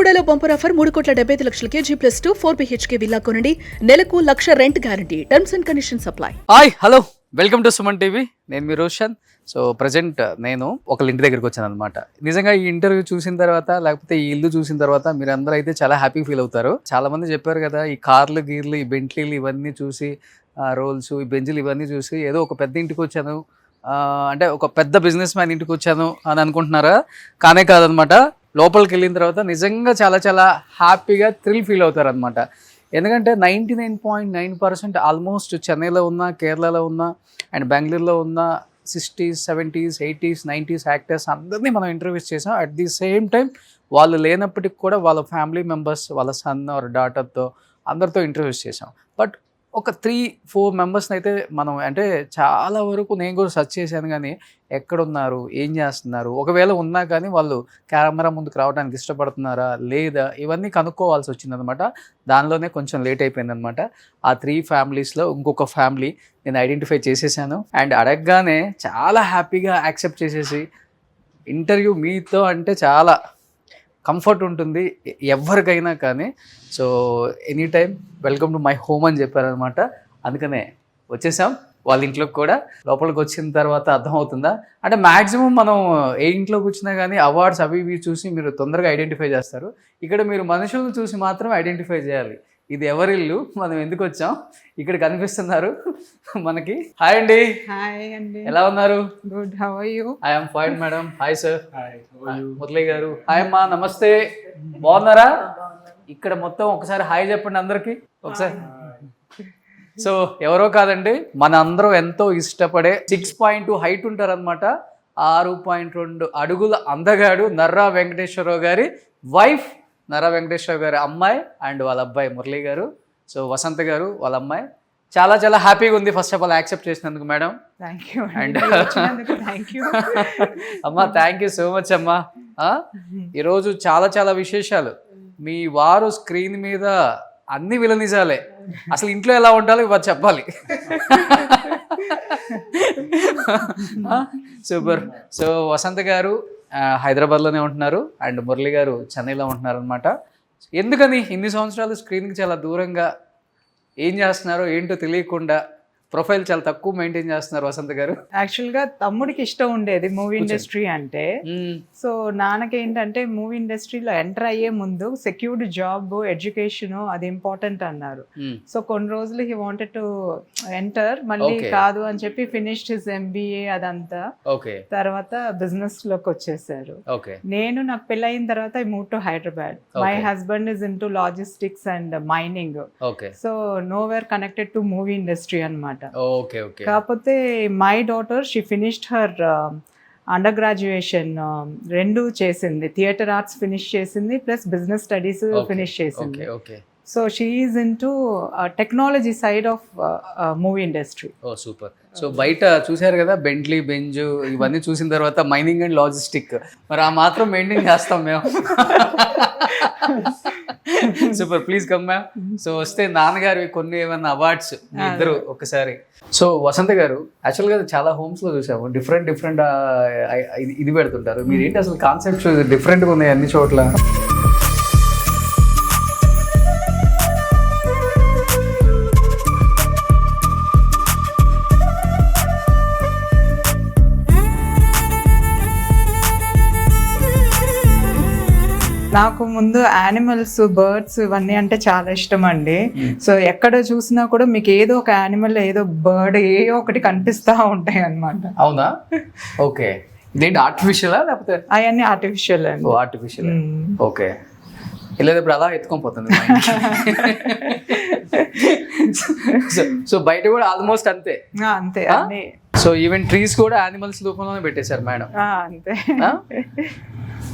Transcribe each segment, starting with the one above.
బెల్లుగూడలో bumper offer 3,75,00,000 G+2 4 BHK villa కొనండి. నెలకు 1,00,000 rent guarantee. Terms and conditions apply. Hi hello welcome to Suman TV. నేను మీ Roshan. So present నేను ఒకళ్ళ ఇంటి దగ్గరికి వచ్చాను అనమాట. నిజంగా ఈ ఇంటర్వ్యూ చూసిన తర్వాత లేకపోతే ఈ ఇల్లు చూసిన తర్వాత మీరు అందరూ అయితే చాలా హ్యాపీ ఫీల్ అవుతారు. చాలా మంది చెప్పారు కదా, ఈ కార్లు గీర్లు ఈ బెంట్లీలు ఇవన్నీ చూసి రోల్స్ ఈ బెంజులు ఇవన్నీ చూసి ఏదో ఒక పెద్ద ఇంటికి వచ్చాను, అంటే ఒక పెద్ద బిజినెస్ మ్యాన్ ఇంటికి వచ్చాను అని అనుకుంటున్నారా? కానే కాదనమాట. లోపలికి వెళ్ళిన తర్వాత నిజంగా చాలా చాలా హ్యాపీగా థ్రిల్ ఫీల్ అవుతారు అనమాట. ఎందుకంటే 99.9% ఆల్మోస్ట్ చెన్నైలో ఉన్న, కేరళలో ఉన్న అండ్ బెంగళూరులో ఉన్న 60s, 70s, 80s, 90s actors అందరినీ మనం ఇంటర్వ్యూస్ చేసాం. అట్ ది సేమ్ టైం వాళ్ళు లేనప్పటికి కూడా వాళ్ళ ఫ్యామిలీ మెంబర్స్, వాళ్ళ సన్ ఆర్ డాటర్తో అందరితో ఇంటర్వ్యూస్ చేసాం. బట్ ఒక 3-4 మెంబర్స్ని అయితే మనం, అంటే చాలా వరకు నేను కూడా సెర్చ్ చేశాను కానీ ఎక్కడున్నారు, ఏం చేస్తున్నారు, ఒకవేళ ఉన్నా కానీ వాళ్ళు కెమెరా ముందుకు రావడానికి ఇష్టపడుతున్నారా లేదా, ఇవన్నీ కనుక్కోవాల్సి వచ్చిందనమాట. దానిలోనే కొంచెం లేట్ అయిపోయిందనమాట. ఆ 3 ఫ్యామిలీస్లో ఇంకొక ఫ్యామిలీ నేను ఐడెంటిఫై చేసేసాను. అండ్ అడగగానే చాలా హ్యాపీగా యాక్సెప్ట్ చేసేసి, ఇంటర్వ్యూ మీతో అంటే చాలా కంఫర్ట్ ఉంటుంది ఎవరికైనా కానీ. So any time welcome to my home అని చెప్పారనమాట. అందుకనే వచ్చేసాం వాళ్ళ ఇంట్లోకి కూడా. లోపలికి వచ్చిన తర్వాత అర్థమవుతుందా, అంటే మ్యాక్సిమం మనం ఏ ఇంట్లోకి వచ్చినా కానీ అవార్డ్స్ అవి ఇవి చూసి మీరు తొందరగా ఐడెంటిఫై చేస్తారు. ఇక్కడ మీరు మనుషులను చూసి మాత్రం ఐడెంటిఫై చేయాలి. ఇది ఎవరిల్లు, మనం ఎందుకు వచ్చాం, ఇక్కడ కనిపిస్తున్నారు మనకి. హాయ్ అండి. హాయ్ అండి. ఎలా ఉన్నారు? Good, how are you? I am fine madam. Hi sir. Murali garu. Hi అమ్మా, నమస్తే. బాగున్నారా? ఇక్కడ మొత్తం ఒకసారి హాయ్ చెప్పండి అందరికి ఒకసారి. సో ఎవరో కాదండి, మన అందరూ ఎంతో ఇష్టపడే 6.2 హైట్ ఉంటారనమాట, 6.2 అడుగుల అందగాడు నర్రా వెంకటేశ్వరరావు గారి వైఫ్, నర్రా వెంకటేశ్వరరావు గారి అమ్మాయి అండ్ వాళ్ళ అబ్బాయి మురళి గారు. సో వసంత గారు వాళ్ళ అమ్మాయి. చాలా చాలా హ్యాపీగా ఉంది ఫస్ట్ ఆఫ్ ఆల్ యాక్సెప్ట్ చేసినందుకు మేడం. థాంక్యూ అండ్ థాంక్యూ అమ్మా, థ్యాంక్ యూ సో మచ్ అమ్మా. ఈరోజు చాలా చాలా విశేషాలు. మీ వారు స్క్రీన్ మీద అన్ని విలనిజాలే. అసలు ఇంట్లో ఎలా ఉండాలో ఇవాళ చెప్పాలి. సూపర్. సో వసంత గారు హైదరాబాద్లోనే ఉంటున్నారు అండ్ మురళి గారు చెన్నైలో ఉంటున్నారు అనమాట. ఎందుకని ఇన్ని సంవత్సరాలు స్క్రీన్కి చాలా దూరంగా ఏం చేస్తున్నారో ఏంటో తెలియకుండా ప్రొఫైల్ చాలా తక్కువ మెయింటైన్ చేస్తున్నారు వసంత గారు? యాక్చువల్గా తమ్ముడికి ఇష్టం ఉండేది మూవీ ఇండస్ట్రీ అంటే. సో నాన్నకి ఏంటంటే మూవీ ఇండస్ట్రీలో ఎంటర్ అయ్యే ముందు సెక్యూర్డ్ జాబ్, ఎడ్యుకేషన్ అది ఇంపార్టెంట్ అన్నారు. సో కొన్ని రోజులు హీ వాంటెడ్ టు ఎంటర్, మళ్ళీ కాదు అని చెప్పి ఫినిష్డ్ హిస్ MBA అదంతా. తర్వాత బిజినెస్ లోకి వచ్చేసారు. నేను నాకు పెళ్ళయిన తర్వాత I move to Hyderabad. My husband is into logistics and mining. So nowhere connected to movie industry అన్నమాట. కాకపోతే my daughter she finished her undergraduation, 2 చేసింది. థియేటర్ ఆర్ట్స్ ఫినిష్ చేసింది ప్లస్ బిజినెస్ స్టడీస్ ఫినిష్ చేసింది. So she is into technology side of movie industry. Oh super. So బయట చూసారు కదా Bentley, Benz ఇవన్నీ చూసిన తర్వాత మైనింగ్ అండ్ లాజిస్టిక్, మరి ఆ మాత్రం మెయింటైన్ చేస్తాం మేము. Super, please come ma'am. So వస్తే నాన్నగారు కొన్ని ఏమన్నా అవార్డ్స్ ఇద్దరు ఒకసారి. సో వసంత గారు, యాక్చువల్గా చాలా హోమ్స్ లో చూసాము డిఫరెంట్ ఇది పెడుతుంటారు. మీరు ఏంటి అసలు కాన్సెప్ట్స్ డిఫరెంట్గా ఉన్నాయి అన్ని చోట్ల? నాకు ముందు యానిమల్స్, బర్డ్స్ ఇవన్నీ అంటే చాలా ఇష్టం అండి. సో ఎక్కడ చూసినా కూడా మీకు ఏదో ఒక యానిమల్, ఏదో బర్డ్, ఏదో ఒకటి కనిపిస్తా ఉంటాయి అన్నమాట. అవునా? ఓకే. ఇదేంటి ఆర్టిఫిషియలా లేకపోతే? అవన్నీ ఆర్టిఫిషియల్ అండి. ఆర్టిఫిషియల్. ఓకే. వెళ్ళేటప్పుడు అలా ఎత్తుకొని పోతుంది. సో బయట కూడా ఆల్మోస్ట్ అంతే. అంతే. సో ఈవెన్ ట్రీస్ కూడా యానిమల్స్ రూపంలోనే పెట్టేశారు మేడం. అంతే.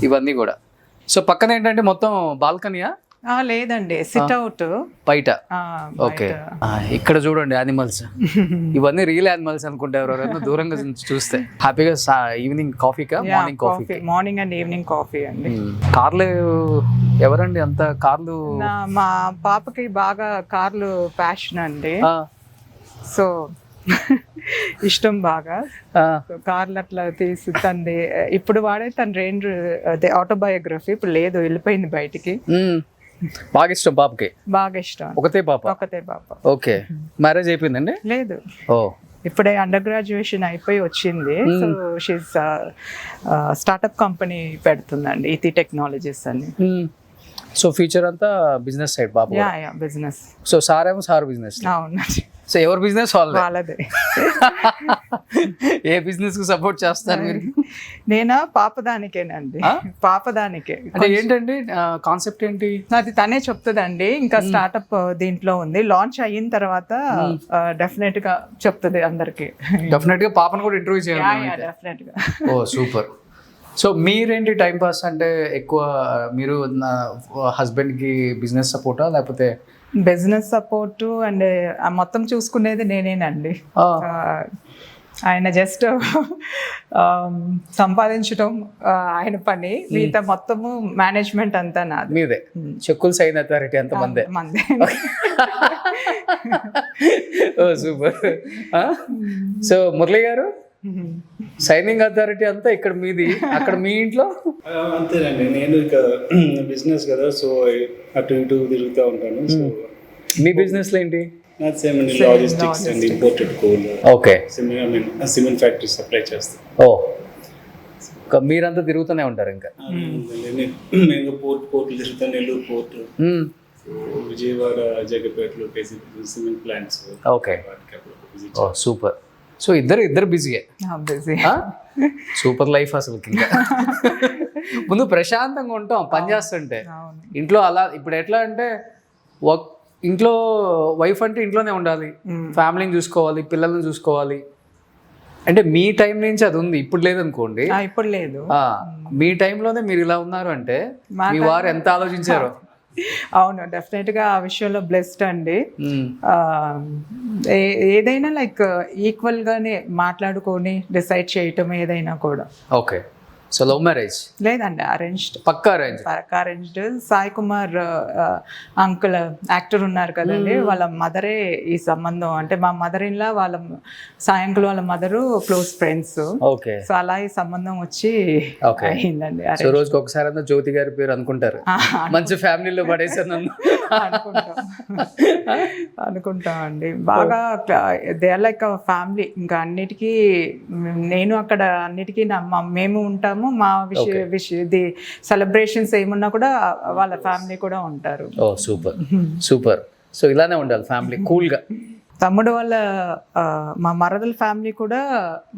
ఇవన్నీ కూడా. సో పక్కన ఏంటంటే మొత్తం బాల్కనీయా? లేదండి, సిట్ అవుట్ బయట. ఓకే. ఇక్కడ చూడండి యానిమల్స్. ఇవన్నీ రియల్ యానిమల్స్ అనుకుంటే ఎవరైనా దూరంగా చూస్తే. హ్యాపీగా ఈవినింగ్ కాఫీకా? Morning coffee. Morning and evening coffee అండి. కార్లు ఎవరండి అంత కార్లు? మా పాపకి బాగా కార్లు ప్యాషన్ అండి. సో ఇష్టం బాగా. సో కార్లు అట్లా తీసి తనది ఇప్పుడు వాడే తన రేంజ్ అదే ఆటోబయోగ్రఫీ ఇప్పుడు లేదు, వెళ్ళిపోయింది బయటికి. బాగా ఇష్టం పాపకి. బాగా ఇష్టం. ఒకతే పాప. ఒకతే పాప. ఓకే, మ్యారేజ్ అయిపోయిందండి? లేదు, ఓ ఇప్పుడే అండర్ గ్రాడ్యుయేషన్ అయిపోయి వచ్చింది. సో షీస్ స్టార్ట్అప్ కంపెనీ పెడుతుందండి, ఇతి టెక్నాలజీస్ అని. సో ఫ్యూచర్ అంతా బిజినెస్ సైడ్ పాప. Yeah business. So sir business. అవును, సో ఎవరి బిజినెస్ వాళ్ళదే. ఏ బిజినెస్ కు సపోర్ట్ చేస్తారు మీరు? నేనా పాపదానికేనండి, పాపదానికే. అంటే ఏంటండి కాన్సెప్ట్ ఏంటి? అది తనే చెప్తుందండి. ఇంకా స్టార్ట్అప్ దీంట్లో ఉంది, లాంచ్ అయిన తర్వాత డెఫినెట్ గా చెప్తుంది అందరికి. డెఫినెట్ గా పాపను కూడా ఇంటర్వ్యూ చేయాలి. డెఫినెట్ గా. ఓ సూపర్. సో మీరేంటి టైం పాస్ అంటే ఎక్కువ మీరు హస్బెండ్ కి బిజినెస్ సపోర్టా లేకపోతే? బిజినెస్ సపోర్ట్ అండ్ మొత్తం చూసుకునేది నేనేనండి. ఆయన జస్ట్ సంపాదించడం ఆయన పని, మిగతా మొత్తము మేనేజ్మెంట్ అంతా నాది. మీదే. చెక్కులు సైన్ అథారిటీ అంత మందే? మందే. ఓ సూపర్. సో మురళి గారు, సైనింగ్ అథారిటీ అంతా ఇక్కడ మీది, అక్కడ మీ ఇంట్లో? అంతేనండి, నేను ఇక బిజినెస్ కదా, సో అటు ఇటు తిరుగుతూ ఉంటాను. సో మీ బిజినెస్ లో ఏంటి? నాది సేమ్ అండి, logistics and imported coal. Okay, cement factory supply చేస్తాం. ఓ మీరంతా తిరుగుతూనే ఉంటారు ఇంకా? నేను పోర్ట్లు తిరుగుతాను, నెల్లూరు పోర్ట్, విజయవాడ, జగపేటలో సిమెంట్ ప్లాంట్స్. ఓకే, ఓ సూపర్. సో ఇద్దరు బిజీయే. సూపర్ లైఫ్ అసలు. ఇంకా ముందు ప్రశాంతంగా ఉంటాం పని చేస్తుంటే. ఇంట్లో అలా ఇప్పుడు ఎట్లా అంటే ఇంట్లో వైఫ్ అంటే ఇంట్లోనే ఉండాలి, ఫ్యామిలీని చూసుకోవాలి, పిల్లల్ని చూసుకోవాలి. అంటే మీ టైం నుంచి అది ఉంది, ఇప్పుడు లేదనుకోండి. ఇప్పుడు లేదు. మీ టైంలోనే మీరు ఇలా ఉన్నారు అంటే మీ వారు ఎంత ఆలోచించారో. అవును, డెఫినెట్ గా ఆ విషయంలో బ్లెస్డ్ అండి. ఏదైనా లైక్ ఈక్వల్ గానే మాట్లాడుకొని డిసైడ్ చేయటం ఏదైనా కూడా. ఓకే, సో లవ్ మ్యారేజ్ లేదండి, అరేంజ్డ్. పక్కా arranged. Sai Kumar uncle actor ఉన్నారు కదండి, వాళ్ళ మదరే ఈ సంబంధం. అంటే మా మదర్ ఇన్ లా వాళ్ళ సాయి అంకుల్ వాళ్ళ mother close friends. Okay, so అలా ఈ సంబంధం వచ్చి అయిందండి. సో రోజుకి ఒకసారి అంతా జ్యోతి గారి పేరు అనుకుంటారు, మంచి ఫ్యామిలీలో పడేసాను అనుకుంటాం అండి. బాగా దే ఆర్ లైక్ ఫ్యామిలీ. ఇంకా అన్నిటికీ నేను అక్కడ అన్నిటికీ మేము ఉంటాము. మా ఇది సెలబ్రేషన్స్ ఏమున్నా కూడా వాళ్ళ ఫ్యామిలీ కూడా ఉంటారు. ఓ సూపర్ సూపర్. సో ఇలానే ఉండాలి ఫ్యామిలీ, కూల్ గా. తమ్ముడు వాళ్ళ మా మరదల ఫ్యామిలీ కూడా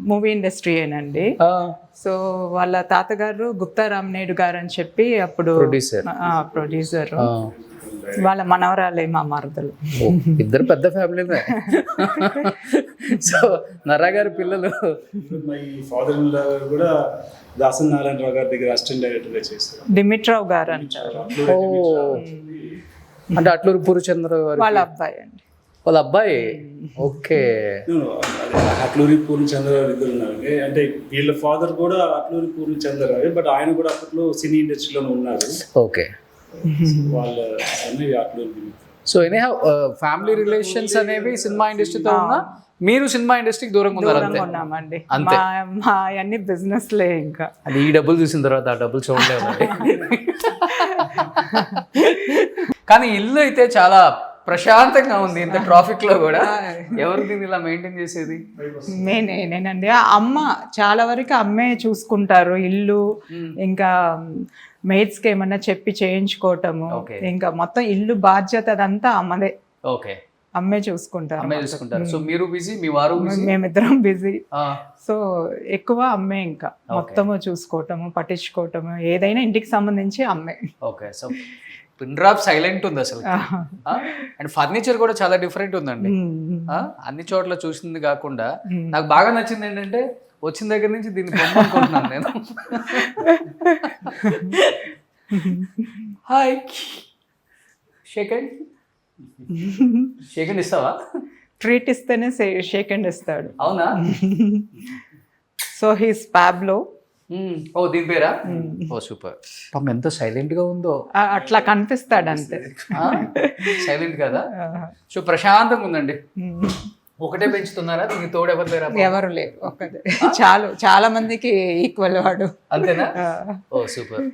మూవీ ఇండస్ట్రీయేనండి. సో వాళ్ళ తాతగారు గుప్తా రామనాయుడు గారు అని చెప్పి అప్పుడు ప్రొడ్యూసర్. వాళ్ళ మనవరాలే మా మరదలు. ఇద్దరు పెద్ద ఫ్యామిలీ. సో నర్రా గారి పిల్లలు. మై ఫాదర్ ఇన్ లా కూడా దాసన్ నారాయణరావు గారి దగ్గర అసిస్టెంట్ డైరెక్టర్ గా చేస్తారు. డిమిట్రావ్ గారు అంటారు. అంటే అట్లూరి పూర్ణచంద్ర గారు వాళ్ళ అబ్బాయి అండి. వాళ్ళ అబ్బాయి. ఓకే, అట్లూరి పూర్ణచంద్ర గారు ఇద్దరు ఉన్నారు. అంటే వీళ్ళ ఫాదర్ కూడా అట్లూరి పూర్ణచంద్ర గారు, బట్ ఆయన కూడా అప్పట్లో సినీ ఇండస్ట్రీలోనే ఉన్నారు. ఓకే, వాళ్ళ Atluri. So anyhow family relations అనేవి సినిమా ఇండస్ట్రీతో ఉన్నా మీరు సినిమా ఇండస్ట్రీకి దూరంగా ఉన్నామండి. మా అన్ని బిజినెస్ లే. ఇంకా అది ఈ డబ్బులు చూసిన తర్వాత ఆ డబ్బులు చూడలేదు. కానీ ఇల్లు అయితే చాలా ప్రశాంతంగా ఉంది, ఇంత ట్రాఫిక్ లో కూడా. ఎవరు దీన్ని ఇలా మెయింటైన్ చేసేది? నేనండి. అమ్మ చాలా వరకు అమ్మే చూసుకుంటారు ఇల్లు. ఇంకా మేట్స్ కి ఏమన్నా చెప్పి చేయించుకోవటము, ఇంకా మొత్తం ఇల్లు బాధ్యత అదంతా అమ్మదే. ఓకే, అమ్మే చూసుకుంటారు. సో మీరు బిజీ, మీ వారు మేమిద్దరం బిజీ. సో ఎక్కువ అమ్మే, ఇంకా మొత్తము చూసుకోవటము, పట్టించుకోవటము, ఏదైనా ఇంటికి సంబంధించి అమ్మే. Okay, so pin drop silent ఉంది అసలు. అండ్ ఫర్నిచర్ కూడా చాలా డిఫరెంట్ ఉందండి. అన్ని చోట్ల చూసింది కాకుండా నాకు బాగా నచ్చింది ఏంటంటే వచ్చిన దగ్గర నుంచి దీన్ని బొమ్మ అనుకుంటున్నాను నేను. హాయ్, షేక్ హ్యాండ్ ఇస్తావా? ట్రీట్ ఇస్తేనే షేక్ హ్యాండ్ ఇస్తాడు. అవునా? So he's Pablo. ఓ దీని పేరా? ఓ సూపర్. పాపం ఎంత సైలెంట్ గా ఉందో. అట్లా కనిపిస్తాడు అంతే. సైలెంట్ కదా. సో ప్రశాంతంగా ఉందండి. ఒకటే పెంచుతున్నారా? దీనికి తోడు ఎవరు లేరా? ఎవరు లేరు, ఒక్కదే చాలా మందికి ఈక్వల్ వాడు. అంతేనా? ఓ సూపర్.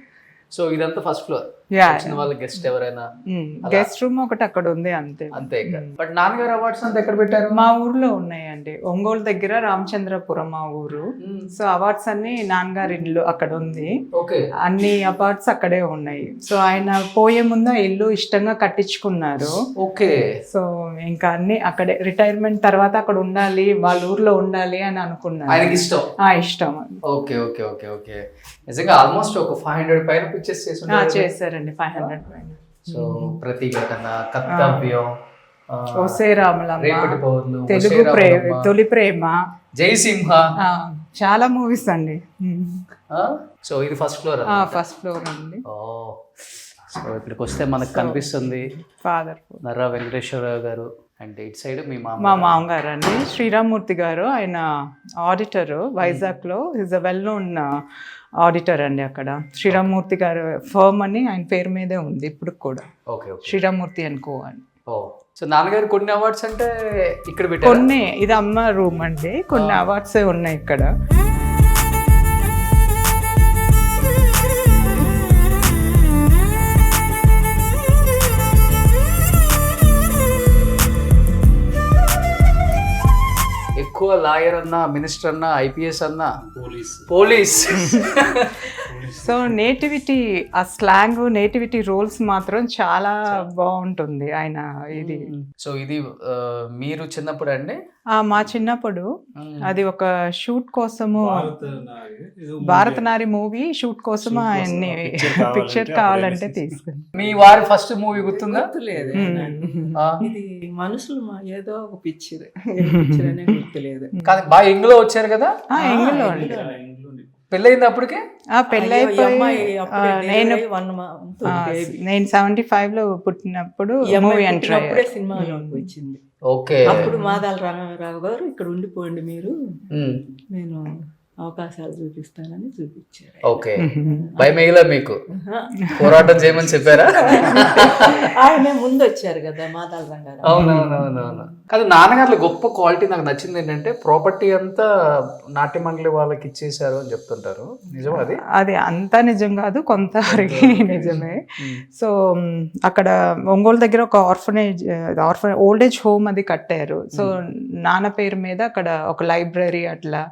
సో ఇదంతా ఫస్ట్ ఫ్లోర్. వచ్చిన వాళ్ళ గెస్ట్ ఎవరైనా గెస్ట్ రూమ్ ఒకటి అక్కడ ఉంది అంతే. అంతే. బట్ నాన్నగారు అవార్డ్స్ అంతా ఎక్కడ పెట్టారు? మా ఊర్లో ఉన్నాయండి, ఒంగోలు దగ్గర రామచంద్రపురం మా ఊరు. సో అవార్డ్స్ అన్ని నాన్నగారి ఇల్లు అక్కడ ఉంది. ఓకే. అన్ని అవార్డ్స్ అక్కడే ఉన్నాయి. సో ఆయన పోయే ముందు ఆ ఇల్లు ఇష్టంగా కట్టించుకున్నారు. ఓకే. సో ఇంకా అన్ని అక్కడే, రిటైర్మెంట్ తర్వాత అక్కడ ఉండాలి, వాళ్ళ ఊర్లో ఉండాలి అని అనుకున్నారు. ఆయనకి ఇష్టం. ఇష్టం. Okay okay okay okay. నిజంగా ఆల్మోస్ట్ ఒక 500 పైన పిక్చర్స్ చేశారండి, 500 పైన. సో ప్రతిఘటన, కర్తవ్యం, ఓసే రాములమ్మ, రేపటి పౌర్లు, తెలుగు తొలి ప్రేమ, జయసింహ, చాలా మూవీస్ అండి. సో ఇది ఫస్ట్ ఫ్లోర్. ఫస్ట్ ఫ్లోర్ అండి. సో ఇక్కడికి వస్తే మనకు కనిపిస్తుంది ఫాదర్ నర్రా వెంకటేశ్వరరావు గారు. అండ్ ఇటు సైడ్ మీ మా మామగారు అండి, శ్రీరామ్మూర్తి గారు. ఆయన ఆడిటర్ వైజాగ్ లో, is a well known auditor అండి అక్కడ. శ్రీరామ్మూర్తి గారు ఫర్మ్ అని ఆయన పేరు మీదే ఉంది ఇప్పుడు కూడా, శ్రీరామ్మూర్తి అనుకో అని. సో నాన్నగారు కొన్ని అవార్డ్స్ అంటే ఇక్కడ పెట్టారు. కొన్ని, ఇది అమ్మ రూమ్ అండి, కొన్ని అవార్డ్స్ ఉన్నాయి ఇక్కడ. ఎక్కువ లాయర్ అన్నా, మినిస్టర్ అన్నా, ఐపీఎస్ అన్నా, పోలీస్. సో నేటివిటీ, ఆ స్లాంగ్, నేటివిటీ రోల్స్ మాత్రం చాలా బాగుంటుంది ఆయన ఇది. సో ఇది మీరు చిన్నప్పుడు అండి? మా చిన్నప్పుడు అది ఒక షూట్ కోసము, భారతనారి మూవీ షూట్ కోసం ఆయన్ని పిక్చర్ కావాలంటే తీసుకుని. మీ వారి ఫస్ట్ మూవీ గుర్తుందా? గుర్తులేదు. ఇది మనుషులు ఏదో ఒక పిక్చర్ అనే గుర్తులేదు. కానీ బాగా ఇంగ్లో వచ్చారు కదా? ఇంగ్లో పెళ్ళయింది అప్పటికే? పెళ్ళైపోయి నేను 75 లో పుట్టినప్పుడు మూవీ ఎంటర్ అప్పుడే సినిమాలోకి వచ్చింది. ఓకే. అప్పుడు మాదాల రామారావు గారు ఇక్కడ ఉండిపోండి మీరు, నేను అవకాశాలు చూపిస్తానని చూపించారు. ఓకే. భయం వేయలే మీకు? పోరాటం చేయమని చెప్పారా? ఆయనే ముందు వచ్చారు కదా మాదాల రంగారావు. అవునవునవునవును. కానీ నాన్నగారు గొప్ప క్వాలిటీ నాకు నచ్చింది ఏంటంటే, ప్రాపర్టీ అంతా నాట్య మండలి వాళ్ళకి ఇచ్చేసారు అని చెప్తుంటారు. నిజం అది? అది అంతా నిజం కాదు, కొంత నిజమే. సో అక్కడ ఒంగోలు దగ్గర ఒక ఆర్ఫనేజ్ ఓల్డ్ ఏజ్ హోమ్ అది కట్టారు. సో నాన్న పేరు మీద అక్కడ ఒక లైబ్రరీ అట్లా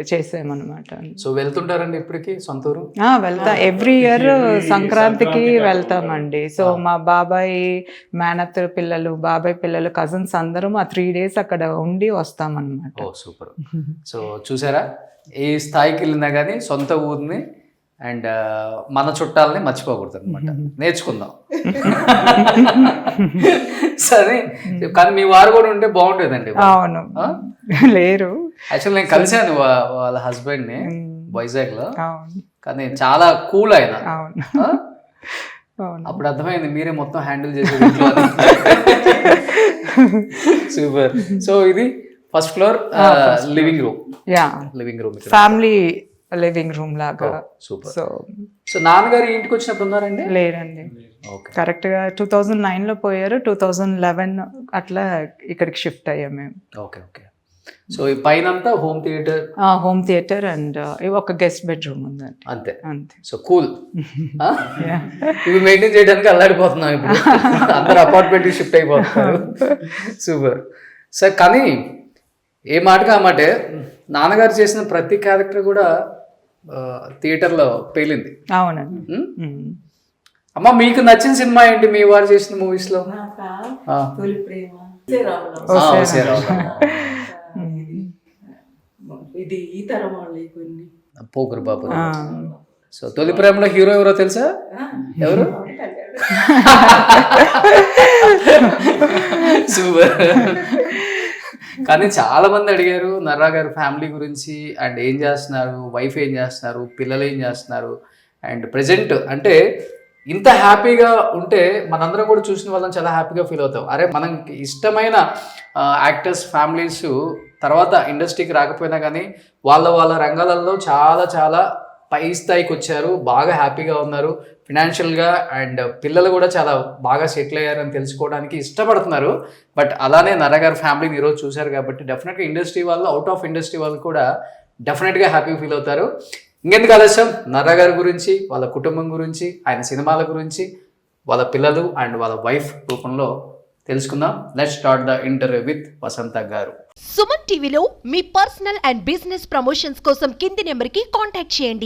చేసామన్నమాట. సో వెళ్తుంటారండి ఇప్పటికి సొంతూరు? వెళ్తా, ఎవ్రీ ఇయర్ సంక్రాంతికి వెళ్తామండి. సో మా బాబాయ్ మేనత్ పిల్లలు, బాబాయ్ పిల్లలు, కజిన్స్ అందరం ఆ 3 days అక్కడ ఉండి వస్తామన్నమాట. ఓ సూపర్. సో చూసారా, ఏ స్థాయికి వెళ్ళినా కానీ సొంత ఊరిని అండ్ మన చుట్టాలని మర్చిపోకూడదు అనమాట. నేర్చుకుందాం. సరే. కానీ మీ వారు కూడా ఉంటే బాగుండేదండి. అవును, లేరు. యాక్చువల్ నేను కలిశాను వాళ్ళ హస్బెండ్ ని వైజాగ్ లో, కానీ చాలా కూల్ ఆయన. అప్పుడు అర్థమైంది మీరే మొత్తం హ్యాండిల్ చేసేది. సూపర్. సో ఇది first floor living room. Living room, family living room లాగా. సూపర్. సో నాన్నగారు ఇంటికి వచ్చినప్పుడు ఉన్నారండి? లేరండి, కరెక్ట్ గా 2009 లో పోయారు. 2011 అట్లా ఇక్కడికి షిఫ్ట్ అయ్యాం మేము. Okay okay. సో ఈ పైన అంతా హోమ్ థియేటర్ అండ్ ఒక గెస్ట్ బెడ్రూమ్ ఉందండి. అంతే అంతే. So cool. ఇవి మెయింటైన్ చేయడానికి అల్లాడిపోతున్నాం ఇప్పుడు. అందరు అపార్ట్మెంట్ షిఫ్ట్ అయిపోతున్నారు. Super sir. కానీ ఏ మాటగా ఆ మాటే, నాన్నగారు చేసిన ప్రతి క్యారెక్టర్ కూడా థియేటర్లో పేలింది. అవునండి. అమ్మ మీకు నచ్చిన సినిమా ఏంటి మీ వారు చేసిన మూవీస్ లో? తొలి ప్రేమ, ఇది ఈ తరం వాళ్ళు కొన్ని పోకురు బాబు. సో తొలి ప్రేమలో హీరో ఎవరో తెలుసా? ఎవరు? సూపర్. కానీ చాలా మంది అడిగారు నర్రా గారు ఫ్యామిలీ గురించి, అండ్ ఏం చేస్తున్నారు, వైఫ్ ఏం చేస్తున్నారు, పిల్లలు ఏం చేస్తున్నారు, అండ్ ప్రజెంట్ అంటే ఇంత హ్యాపీగా ఉంటే మనందరం కూడా చూసిన వాళ్ళని చాలా హ్యాపీగా ఫీల్ అవుతాం. అరే మనకి ఇష్టమైన యాక్టర్స్ ఫ్యామిలీస్ తర్వాత ఇండస్ట్రీకి రాకపోయినా కానీ వాళ్ళ రంగాలలో చాలా చాలా పై స్థాయికి వచ్చారు, బాగా హ్యాపీగా ఉన్నారు ఫినాన్షియల్గా, అండ్ పిల్లలు కూడా చాలా బాగా సెటిల్ అయ్యారని తెలుసుకోవడానికి ఇష్టపడుతున్నారు. బట్ అలానే నర్రా గారి ఫ్యామిలీని ఈరోజు చూశారు కాబట్టి డెఫినెట్గా ఇండస్ట్రీ వాళ్ళు, అవుట్ ఆఫ్ ఇండస్ట్రీ వాళ్ళు కూడా డెఫినెట్గా హ్యాపీ ఫీల్ అవుతారు. ఇంకెందుకు ఆలస్యం, నర్రా గారి గురించి, వాళ్ళ కుటుంబం గురించి, ఆయన సినిమాల గురించి, వాళ్ళ పిల్లలు అండ్ వాళ్ళ వైఫ్ రూపంలో తెలుసుకుందాం. Let's start the interview with Vasantha garu. Suman టీవీలో మీ పర్సనల్ అండ్ బిజినెస్ ప్రమోషన్స్ కోసం కింది నెంబర్కి కాంటాక్ట్ చేయండి.